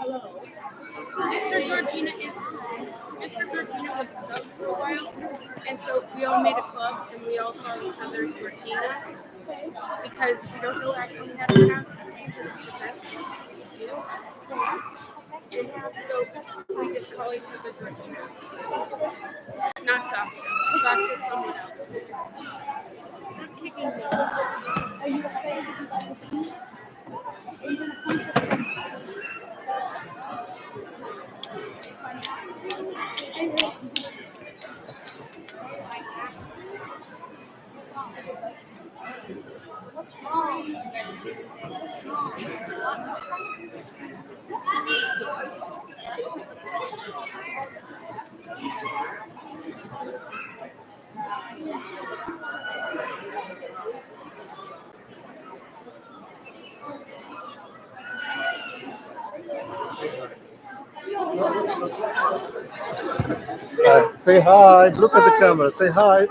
Hello. Mr. Georgina was a sub for a while, and so we all made a club, and we all call each other Georgina, because we don't know actually how to pronounce her name, but it's the best we do. So we just call each other Georgina. Not Sasha. Sasha's someone else. Stop kicking me. Are you excited to be back to see? Are you going to come to the What's wrong? Say hi. Look at the camera. Say hi.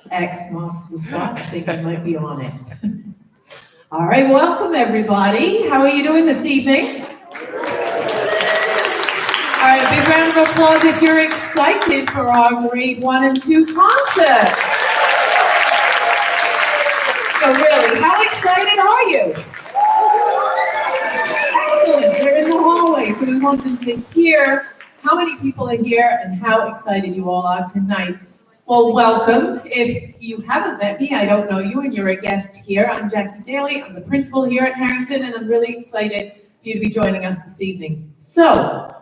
X marks the spot. I think I might be on it. All right, welcome everybody. How are you doing this evening? All right, big round of applause if you're excited for our grade 1 and 2 concert. So really, how excited are you? Excellent, we're in the hallway, so we want them to hear how many people are here and how excited you all are tonight. Well, welcome. If you haven't met me, I don't know you, and you're a guest here. I'm Jackie Daly. I'm the principal here at Harrington, and I'm really excited for you to be joining us this evening. So,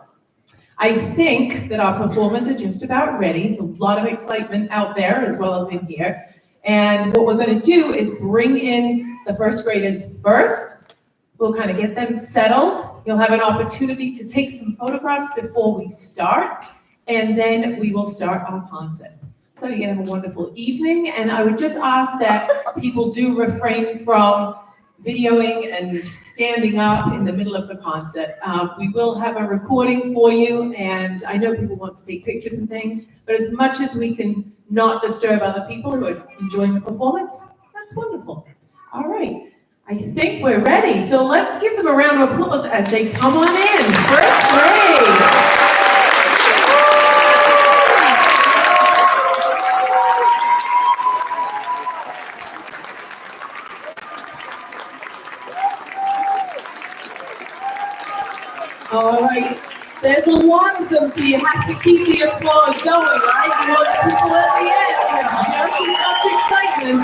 I think that our performers are just about ready. There's a lot of excitement out there as well as in here. And what we're going to do is bring in the first graders first. We'll kind of get them settled. You'll have an opportunity to take some photographs before we start, and then we will start our concert. So you're gonna have a wonderful evening, and I would just ask that people do refrain from videoing and standing up in the middle of the concert. We will have a recording for you, and I know people want to take pictures and things, but as much as we can not disturb other people who are enjoying the performance, that's wonderful. All right, I think we're ready, so let's give them a round of applause as they come on in. First grade. All right, there's a lot of them, so you have to keep the applause going, right? You want the people at the end with just as much excitement.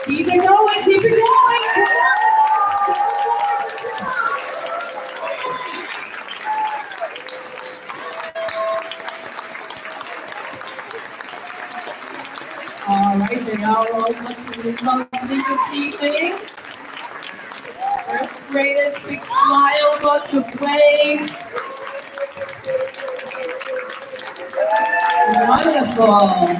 Keep it going, keep it going, come on! Still more to come. All right, they are all looking lovely this evening. First graders, big smiles, lots of waves. Wonderful.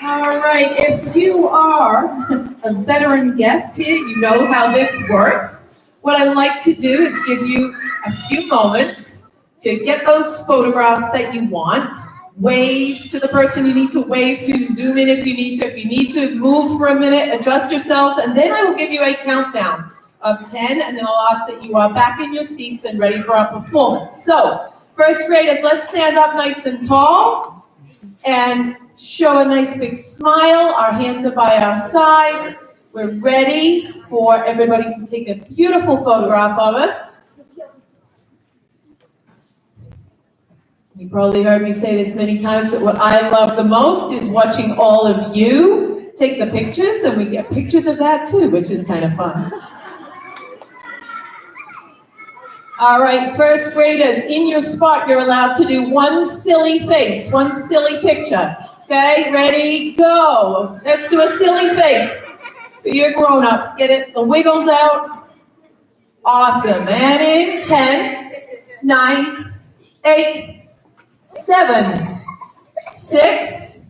All right, if you are a veteran guest here, you know how this works. What I like to do is give you a few moments to get those photographs that you want. Wave to the person you need to wave to, zoom in if you need to. If you need to move for a minute, adjust yourselves, and then I will give you a countdown of 10, and then I'll ask that you are back in your seats and ready for our performance. So, first graders, let's stand up nice and tall and show a nice big smile. Our hands are by our sides. We're ready for everybody to take a beautiful photograph of us. You probably heard me say this many times, but what I love the most is watching all of you take the pictures, and we get pictures of that too, which is kind of fun. All right, first graders, in your spot, you're allowed to do one silly face, one silly picture. Okay, ready, go. Let's do a silly face. You're grown-ups, get it, the wiggles out. Awesome, and in 10, 9, 8, 7, 6,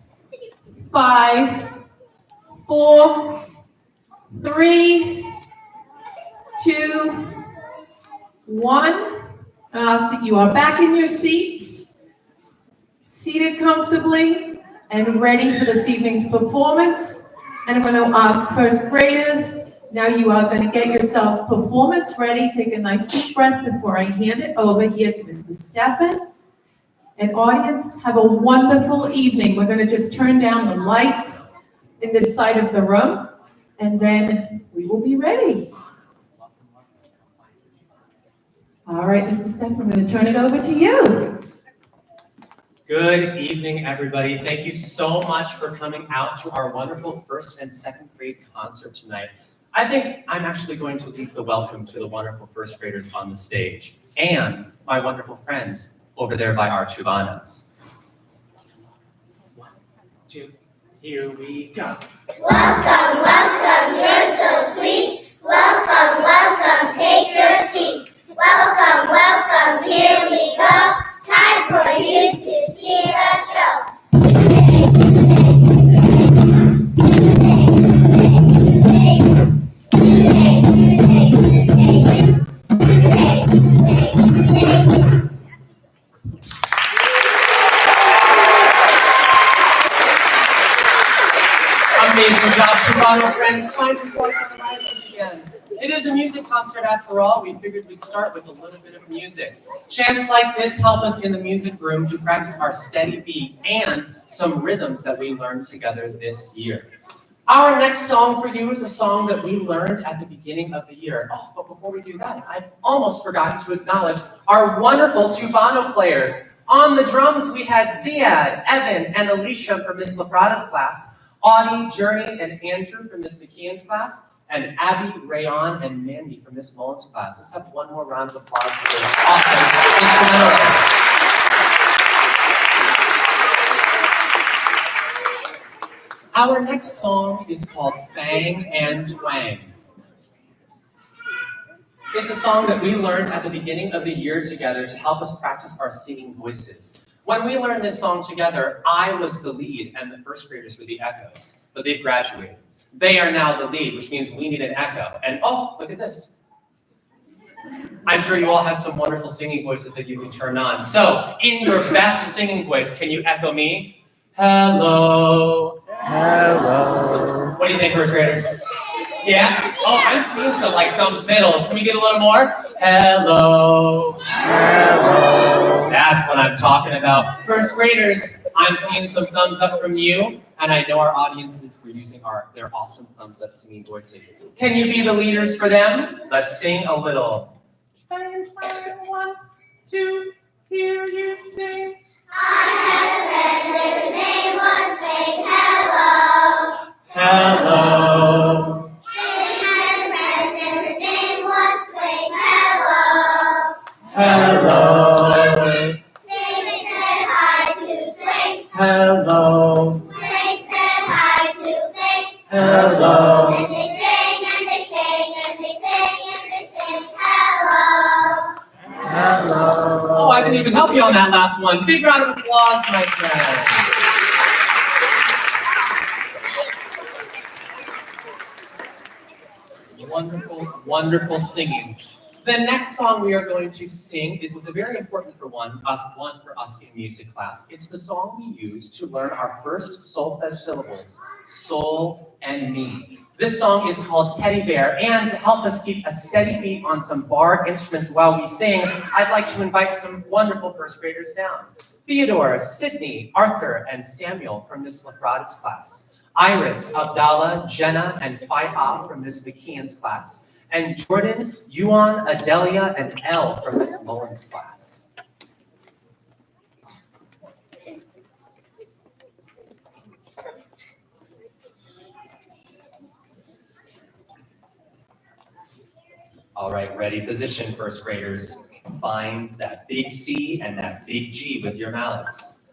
5, 4, 3, 2, 1. I ask that you are back in your seats, seated comfortably, and ready for this evening's performance. And I'm going to ask first graders, now you are going to get yourselves performance ready. Take a nice deep breath before I hand it over here to Mr. Steffen. And audience, have a wonderful evening. We're going to just turn down the lights in this side of the room, and then we will be ready. All right, Mr. Steph, I'm going to turn it over to you. Good evening, everybody. Thank you so much for coming out to our wonderful first and second grade concert tonight. I think I'm actually going to leave the welcome to the wonderful first graders on the stage and my wonderful friends over there by our tubanos. 1, 2, here we go. Welcome, welcome, you're so sweet. Welcome, welcome, take your seat. Welcome, welcome, here we go. Time for you to see the show. Amazing job, Chibano friends. Find your spots on the risers again. It is a music concert after all. We figured we'd start with a little bit of music. Chants like this help us in the music room to practice our steady beat and some rhythms that we learned together this year. Our next song for you is a song that we learned at the beginning of the year. Oh, but before we do that, I've almost forgotten to acknowledge our wonderful Tubano players. On the drums, we had Ziad, Evan, and Alicia from Miss Lafrada's class, Audie, Journey, and Andrew from Miss McKeon's class, and Abby, Rayon, and Mandy from Miss Mullen's class. Let's have one more round of applause for those awesome instrumentalists. Our next song is called Fang and Twang. It's a song that we learned at the beginning of the year together to help us practice our singing voices. When we learned this song together, I was the lead and the first graders were the echoes, but they've graduated. They are now the lead, which means we need an echo. And oh, look at this. I'm sure you all have some wonderful singing voices that you can turn on. So, in your best singing voice, can you echo me? Hello. Hello. What do you think, first graders? Yeah? Oh, I'm seeing some like thumbs middles. Can we get a little more? Hello. Hello. That's what I'm talking about. First graders, I'm seeing some thumbs up from you, and I know our audiences were using their awesome thumbs up singing voices. Can you be the leaders for them? Let's sing a little. 1, 2, hear you sing. I had a friend, his name was Fang. Hello. Hello. Fang had a friend, and his name was Twang. Hello. Hello. Fang said hi to Twang. Hello. Twang said hi to Fang. Hello. And they sang, and they sang, and they sang, and they sang. Hello. Hello. Oh, I didn't even help you on that last one. Big round of applause, my friends. Wonderful, wonderful singing. The next song we are going to sing, it was a very important one for us in music class. It's the song we used to learn our first solfege syllables, sol and mi. This song is called Teddy Bear, and to help us keep a steady beat on some barred instruments while we sing, I'd like to invite some wonderful first graders down. Theodore, Sydney, Arthur, and Samuel from Miss Lafrada's class. Iris, Abdallah, Jenna, and Faiha from Miss McKeon's class. And Jordan, Yuan, Adelia, and Elle from Miss Mullen's class. All right, ready, position, first graders. Find that big C and that big G with your mallets.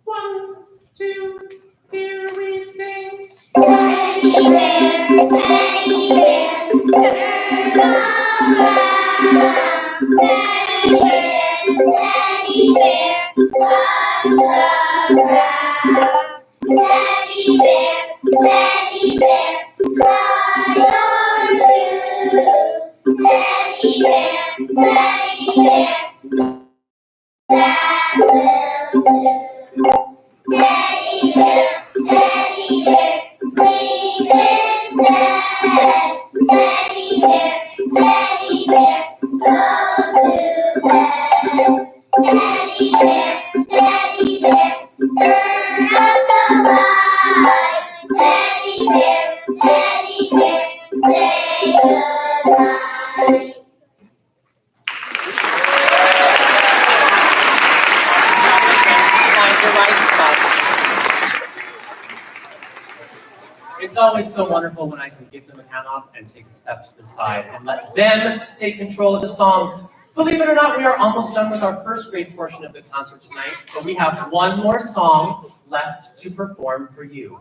1, 2, here we sing. Teddy bear, turn around. Teddy bear, toss around. Teddy bear, tie your shoe. Teddy bear, that will do. Teddy bear, sleep instead. Teddy bear, go to bed. Teddy bear, turn out the light. Teddy bear, say goodnight. always so wonderful when I can give them a count off and take a step to the side and let them take control of the song. Believe it or not, we are almost done with our first grade portion of the concert tonight, but we have one more song left to perform for you.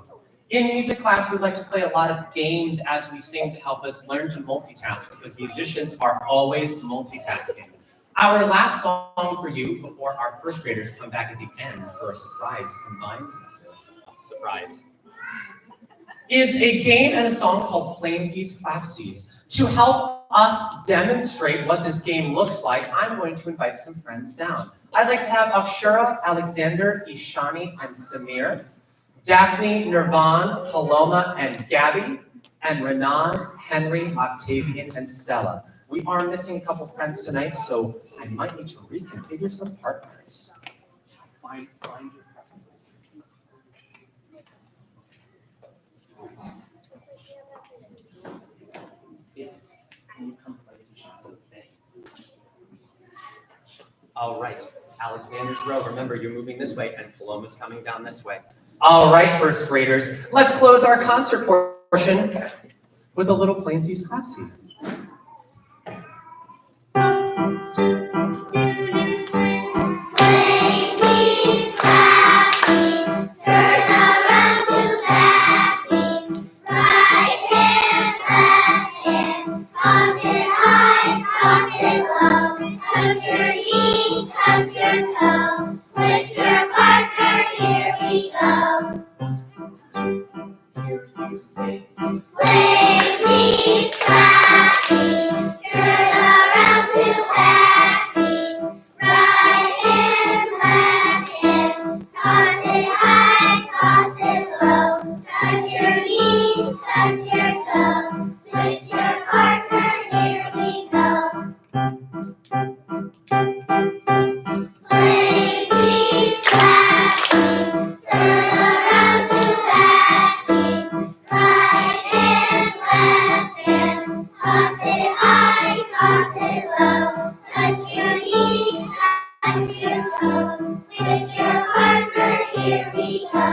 In music class, we like to play a lot of games as we sing to help us learn to multitask, because musicians are always multitasking. Our last song for you before our first graders come back at the end for a surprise combined surprise is a game and a song called Plainsies Clapsies. To help us demonstrate what this game looks like, I'm going to invite some friends down. I'd like to have Akshara, Alexander, Ishani, and Samir, Daphne, Nirvan, Paloma, and Gabby, and Renaz, Henry, Octavian, and Stella. We are missing a couple friends tonight, so I might need to reconfigure some partners. Find your preferences. Can you come play the shadow thing? All right, Alexander's row. Remember, you're moving this way, and Paloma's coming down this way. All right, first graders, let's close our concert portion with a little Plainsies Clapsies. Plainsies, clapsies, turn around to backsies, right hand, left hand, toss it high, toss it low, touch your knee, touch your toe, switch your partner, here we go. Here you sing. Plainsies, clapsies, turn around to backsies, right hand, left hand, toss it high, toss it low, touch your knees, touch your toe, switch your partner, here we go. Plainsies, clapsies, turn around to backsies, right hand, left hand, toss it high, toss it low, touch your knees, touch your toes, switch your partner, here we go.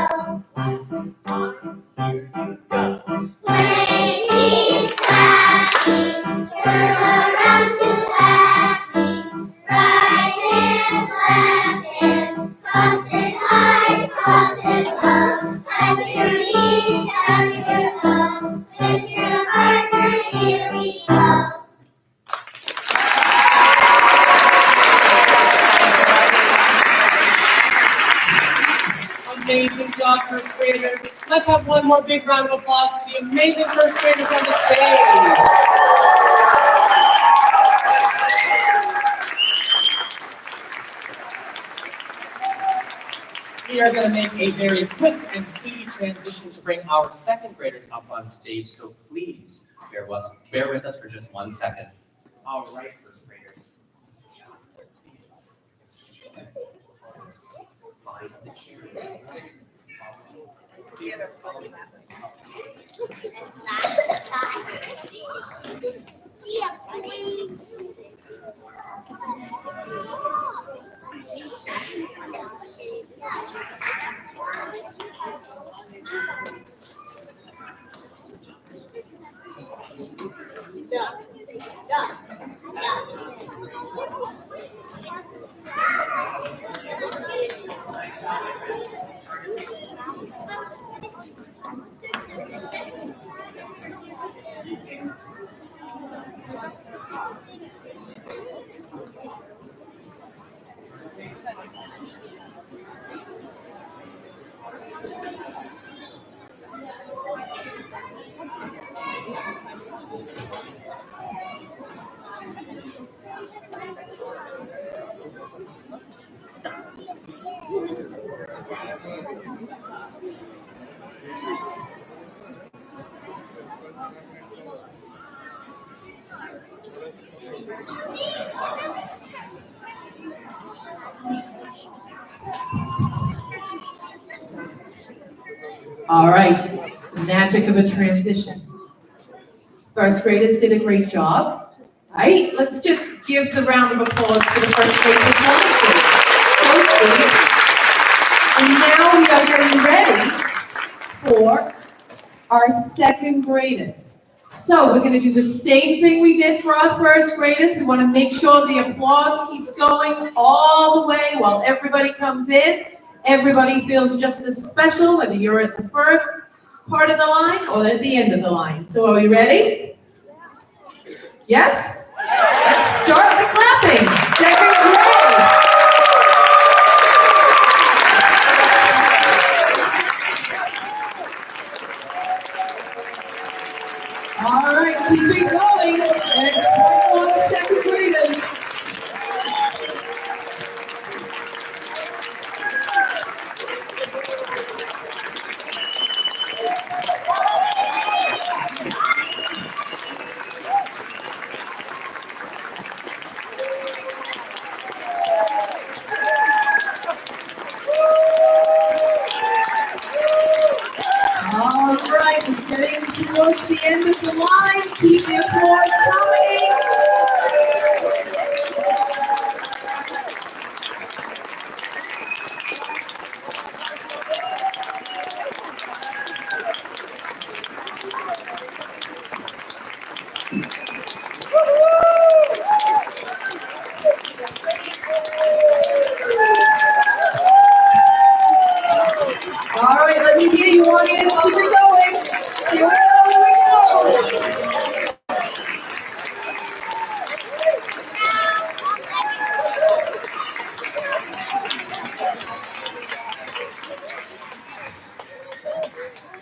Plainsies, clapsies, turn around to backsies, right hand, left hand, toss it high, toss it low, touch your knees, touch your toes, switch your partner, here we go. Amazing job, first graders. Let's have one more big round of applause for the amazing first graders on the stage. We are going to make a very quick and speedy transition to bring our second graders up on stage, so please bear with us for just 1 second. All right, first graders. Find the cheerleader. All right, magic of a transition. First graders did a great job. All right, let's just give the round of applause for the first grade performances. So sweet. And now we are getting ready for our second graders. So we're gonna do the same thing we did for our first graders. We wanna make sure the applause keeps going all the way while everybody comes in. Everybody feels just as special, whether you're at the first part of the line or at the end of the line. So are we ready? Yes? Let's start the clapping. Second grade. All right, keep it going. There's quite a lot of second graders. All right, we're getting towards the end of the line. Keep the applause coming. All right, let me hear you, audience. Keep it going. Here we go, here we go.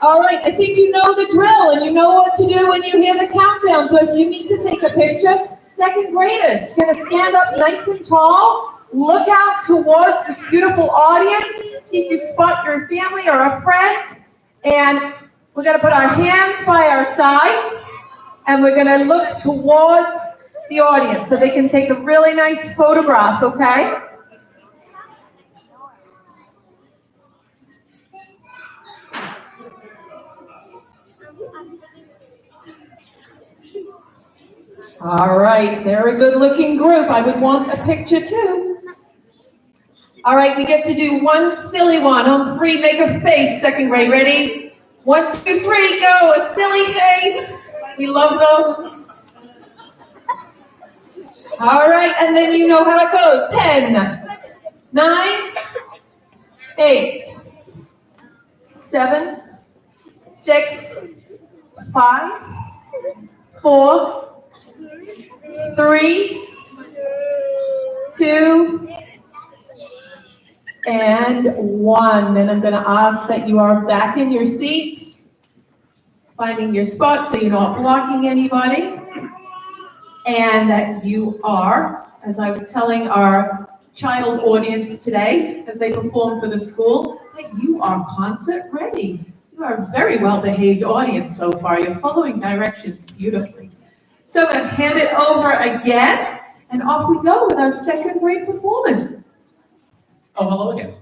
All right, I think you know the drill and you know what to do when you hear the countdown. So if you need to take a picture, second graders, you're gonna stand up nice and tall. Look out towards this beautiful audience. See if you spot your family or a friend. And we're gonna put our hands by our sides and we're gonna look towards the audience so they can take a really nice photograph, okay? All right, they're a good-looking group. I would want a picture too. All right, we get to do one silly one. On three, make a face. Second grade, ready? 1, 2, 3, go. A silly face. We love those. All right, and then you know how it goes. 10, 9, 8, 7, 6, 5, 4, 3, 2, and 1. And I'm going to ask that you are back in your seats, finding your spot so you're not blocking anybody, and that you are, as I was telling our child audience today as they perform for the school, that you are concert ready. You are a very well-behaved audience so far. You're following directions beautifully. So I'm going to hand it over again, and off we go with our second grade performance. Oh, hello again.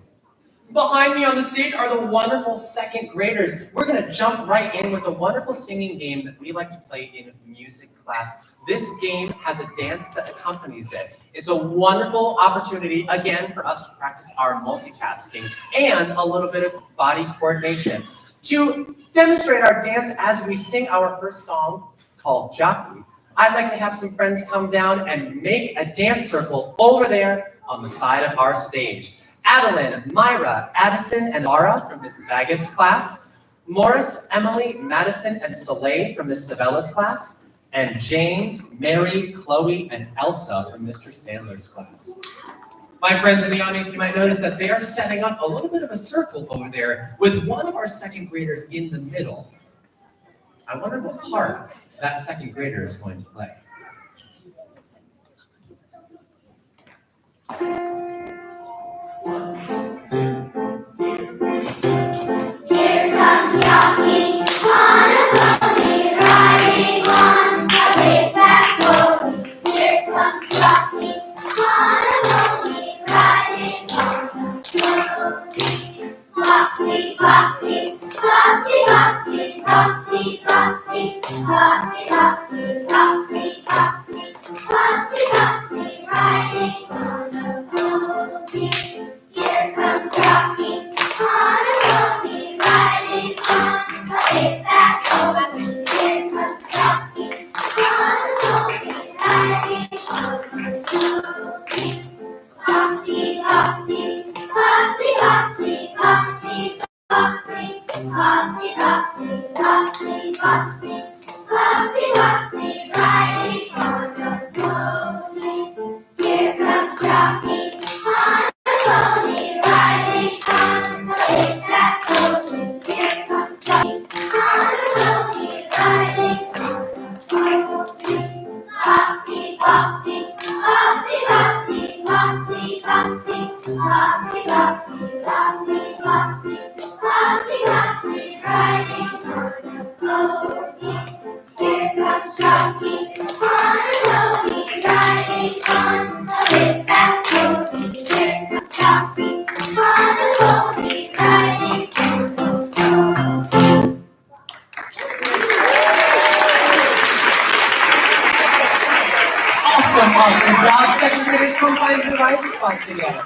Behind me on the stage are the wonderful second graders. We're going to jump right in with a wonderful singing game that we like to play in music class. This game has a dance that accompanies it. It's a wonderful opportunity, again, for us to practice our multitasking and a little bit of body coordination. To demonstrate our dance as we sing our first song called Jockey, I'd like to have some friends come down and make a dance circle over there on the side of our stage. Adeline, Myra, Addison, and Laura from Miss Baggett's class, Morris, Emily, Madison, and Soleil from Miss Sabella's class, and James, Mary, Chloe, and Elsa from Mr. Sandler's class. My friends in the audience, you might notice that they are setting up a little bit of a circle over there with one of our second graders in the middle. I wonder what part that second grader is going to play. Here comes Jockey on a pony, riding on a big fat pony. Here comes Jockey on a pony, riding on a pony. Foxy, foxy, foxy, foxy, foxy, foxy, foxy, foxy, foxy. Popsy, popsy, popsy, popsy, popsy, popsy, popsy, popsy, popsy, popsy, popsy, popsy, riding on a pony. Here comes Jockey on a pony, riding on the big fat pony. Here comes Jockey on a pony, riding on a pony. Popsy, popsy, popsy, popsy, popsy, popsy, popsy, popsy, popsy, popsy, popsy, popsy, riding on a pony. Here comes Jockey on a pony, riding on a big fat pony. Here comes Jockey on a pony, riding on a pony. Awesome, awesome job. Second graders, come find your rising spots again.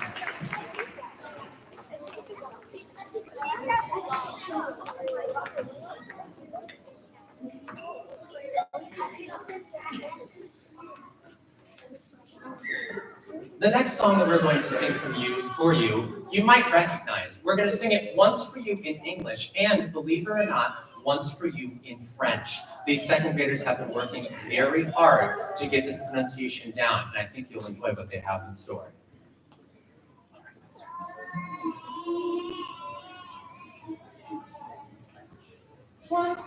The next song that we're going to sing for you, you might recognize. We're going to sing it once for you in English, and believe it or not, once for you in French. These second graders have been working very hard to get this pronunciation down, and I think you'll enjoy what they have in store. One,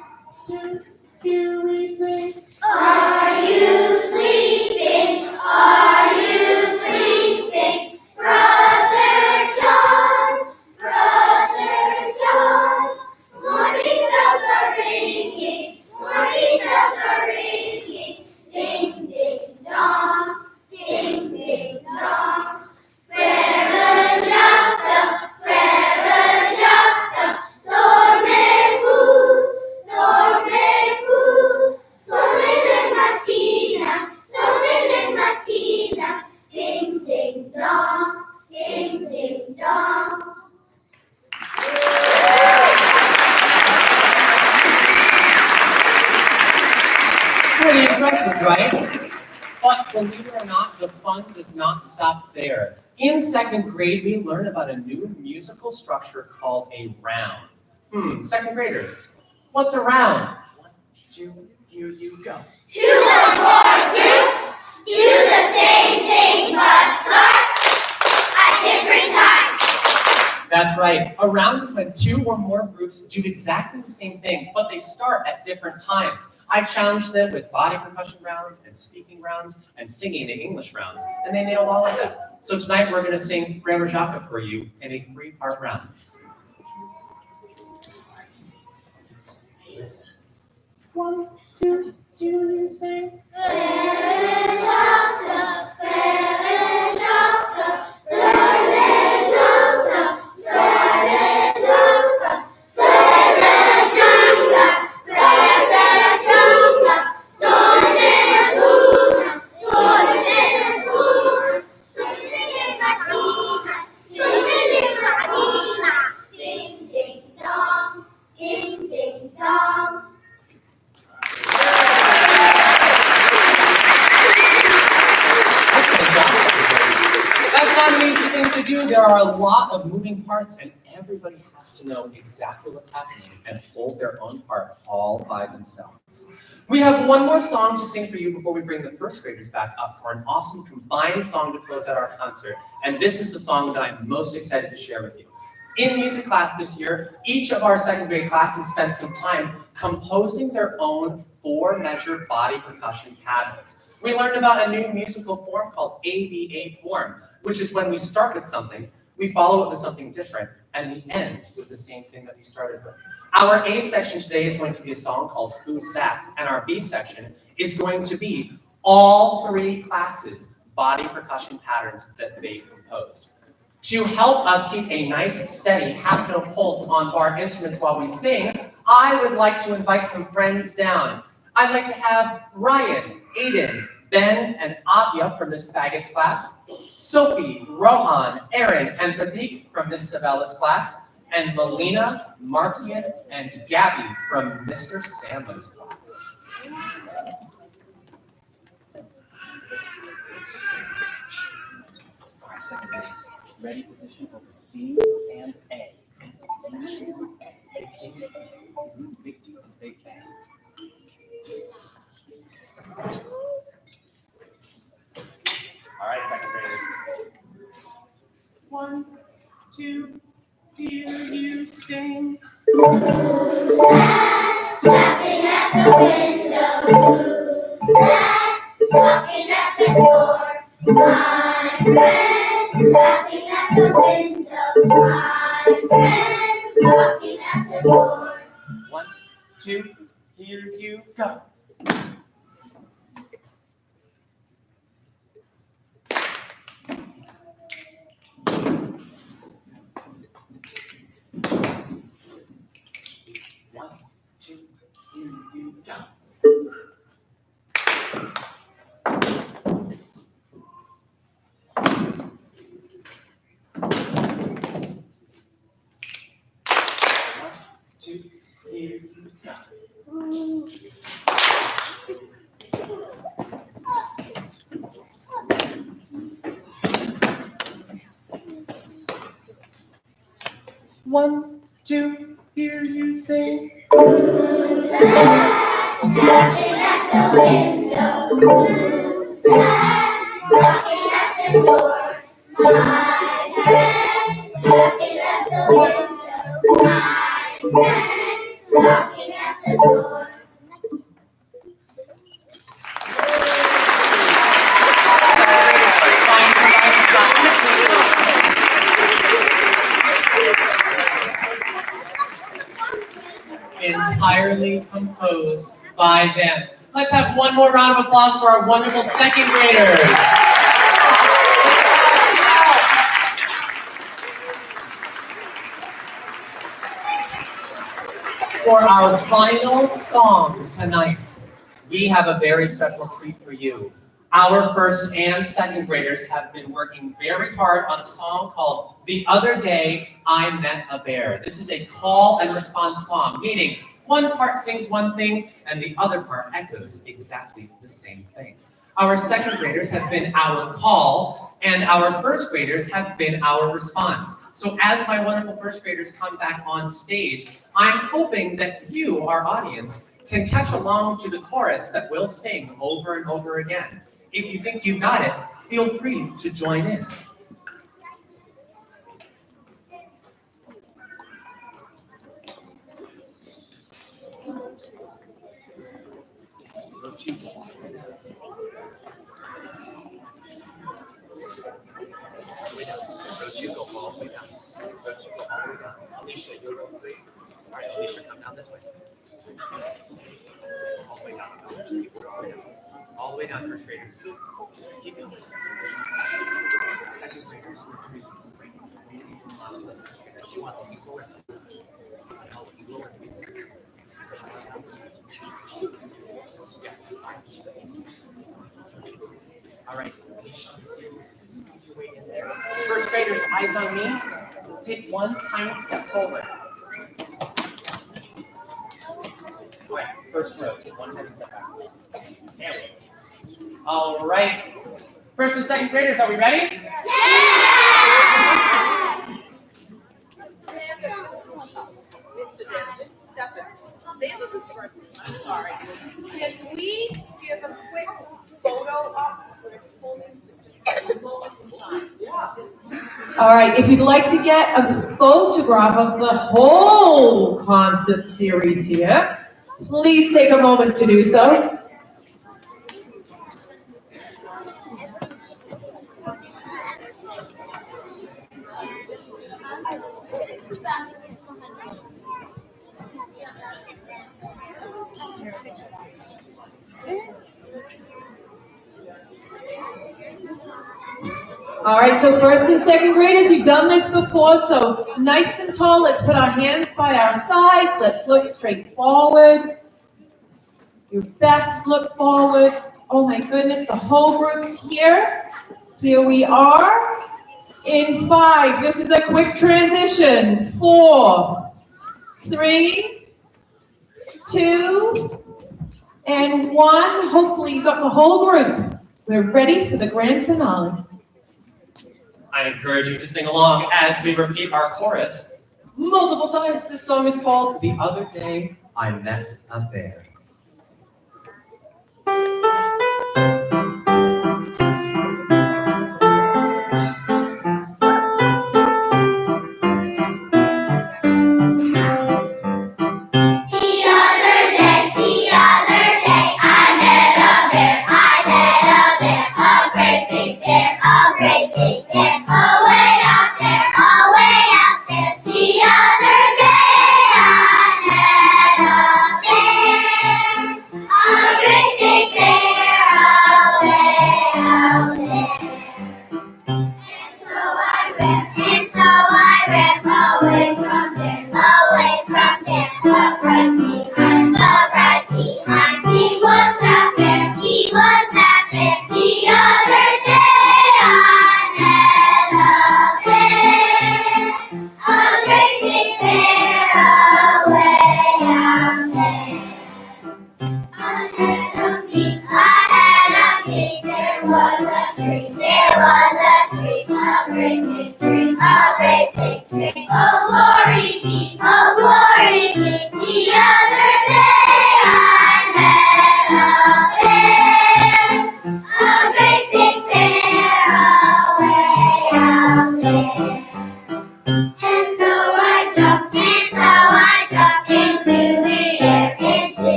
two, here we sing. Are you sleeping? Are you sleeping? Brother John, Brother John. Morning bells are ringing, morning bells are ringing. Ding, ding, dong, ding, ding, dong. Frère Jacques, dormez-vous, dormez-vous. Sono le mattina, ding, ding, dong, ding, ding, dong. Pretty impressive, right? But believe it or not, the fun does not stop there. In second grade, we learn about a new musical structure called a round. Second graders, what's a round? 1, 2, here you go. 2 or more groups do the same thing but start at different times. That's right. A round is when 2 or more groups do exactly the same thing, but they start at different times. I challenged them with body percussion rounds and speaking rounds and singing in English rounds, and they nailed all of that. So tonight we're going to sing Frère Jacques for you in a 3-part round. 1, 2, do you sing? Frère Jacques, Frère Jacques, Frère Jacques, Frère Jacques, Frère Jacques, Frère Jacques, dormez-vous, dormez-vous. Sono le mattina, ding, ding, dong, ding, ding, dong. Excellent job, second graders. That's not an easy thing to do. There are a lot of moving parts, and everybody has to know exactly what's happening and hold their own part all by themselves. We have one more song to sing for you before we bring the first graders back up for an awesome combined song to close out our concert. And this is the song that I'm most excited to share with you. In music class this year, each of our second grade classes spent some time composing their own 4-measure body percussion patterns. We learned about a new musical form called ABA form, which is when we start with something, we follow it with something different, and we end with the same thing that we started with. Our A section today is going to be a song called Who's That? And our B section is going to be all 3 classes' body percussion patterns that they composed. To help us keep a nice, steady, half-note pulse on bar instruments while we sing, I would like to invite some friends down. I'd like to have Ryan, Aiden, Ben, and Avia from Miss Baggett's class, Sophie, Rohan, Aaron, and Pradeep from Miss Savella's class, and Melina, Markian, and Gabby from Mr. Sandler's class. Second graders, ready position over D and A. D, big D, big D and big A. All right, second graders. 1, 2, hear you sing. Tapping at the window, knocking at the door. My friend, tapping at the window. My friend, knocking at the door. 1, 2, here you go. One, two, here you go. Two, here you go. One, two, hear you sing. Tapping at the window, knocking at the door. My friend, tapping at the window. My friend, knocking at the door. Entirely composed by them. Let's have one more round of applause for our wonderful second graders. For our final song tonight, we have a very special treat for you. Our first and second graders have been working very hard on a song called The Other Day I Met a Bear. This is a call and response song, meaning one part sings one thing and the other part echoes exactly the same thing. Our second graders have been our call and our first graders have been our response. So as my wonderful first graders come back on stage, I'm hoping that you, our audience, can catch along to the chorus that we'll sing over and over again. If you think you've got it, feel free to join in. Alicia, you're going to all right, Alicia, come down this way. All the way down. Just keep going down. All the way down, first graders. Keep going. Second graders. First graders, you want them to go with lower, please. All right, Alicia, keep your weight in there. First graders, eyes on me. Take one tiny step forward. All right, first row, take one tiny step back. There we go. All right. First and second graders, are we ready? Yeah! Mr. Xander, Stefan. Xander's is first. I'm sorry. Can we give a quick photo op? We're holding just a moment in time. Yeah. All right, if you'd like to get a photograph of the whole concert series here, please take a moment to do so. All right, so first and second graders, you've done this before, so nice and tall. Let's put our hands by our sides. Let's look straight forward. Your best look forward. Oh my goodness, the whole group's here. Here we are. In 5, this is a quick transition. 4, 3, 2, and 1. Hopefully you got the whole group. We're ready for the grand finale. I encourage you to sing along as we repeat our chorus multiple times. This song is called The Other Day I Met a Bear.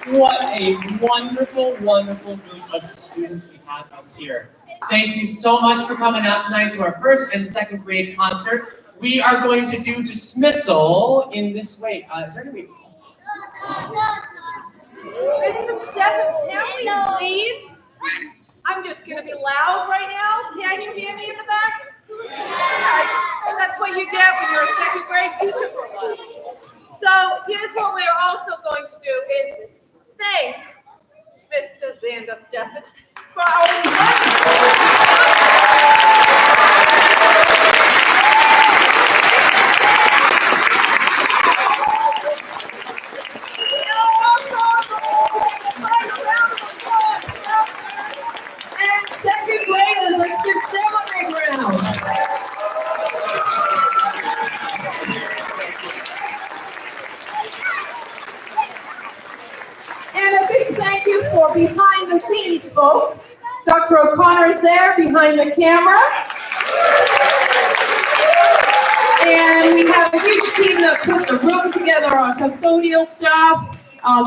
What a wonderful, wonderful group of students we have out here. Thank you so much for coming out tonight to our first and second grade concert. We are going to do dismissal in this way. Is there going to be... Mr. Stephen, can we please? I'm just going to be loud right now. Can you hear me in the back? Okay. That's what you get when you're a second grade teacher for a while. So here's what we're also going to do is thank Mr. Xander Stephen for And second graders, let's give them a big round. And a big thank you for behind the scenes folks. Dr. O'Connor's there behind the camera. And we have a huge team that put the room together, our custodial staff.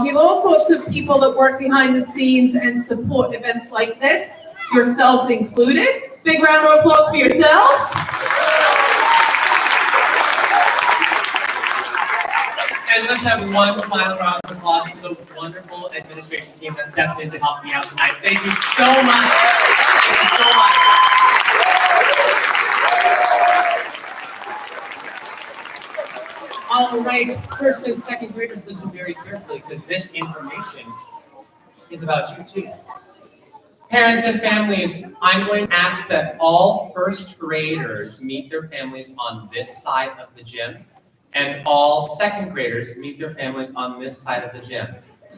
We have all sorts of people that work behind the scenes and support events like this, yourselves included. Big round of applause for yourselves. And let's have one final round of applause for the wonderful administration team that stepped in to help me out tonight. Thank you so much. Thank you so much. All right, first and second graders, listen very carefully because this information is about you too. Parents and families, I'm going to ask that all first graders meet their families on this side of the gym, and all second graders meet their families on this side of the gym.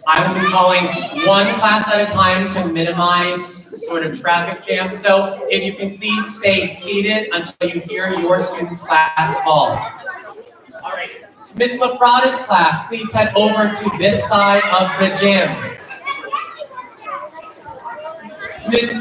I will be calling one class at a time to minimize sort of traffic jam. So if you can please stay seated until you hear your student's class call. All right, Miss LaFrada's class, please head over to this side of the gym. Miss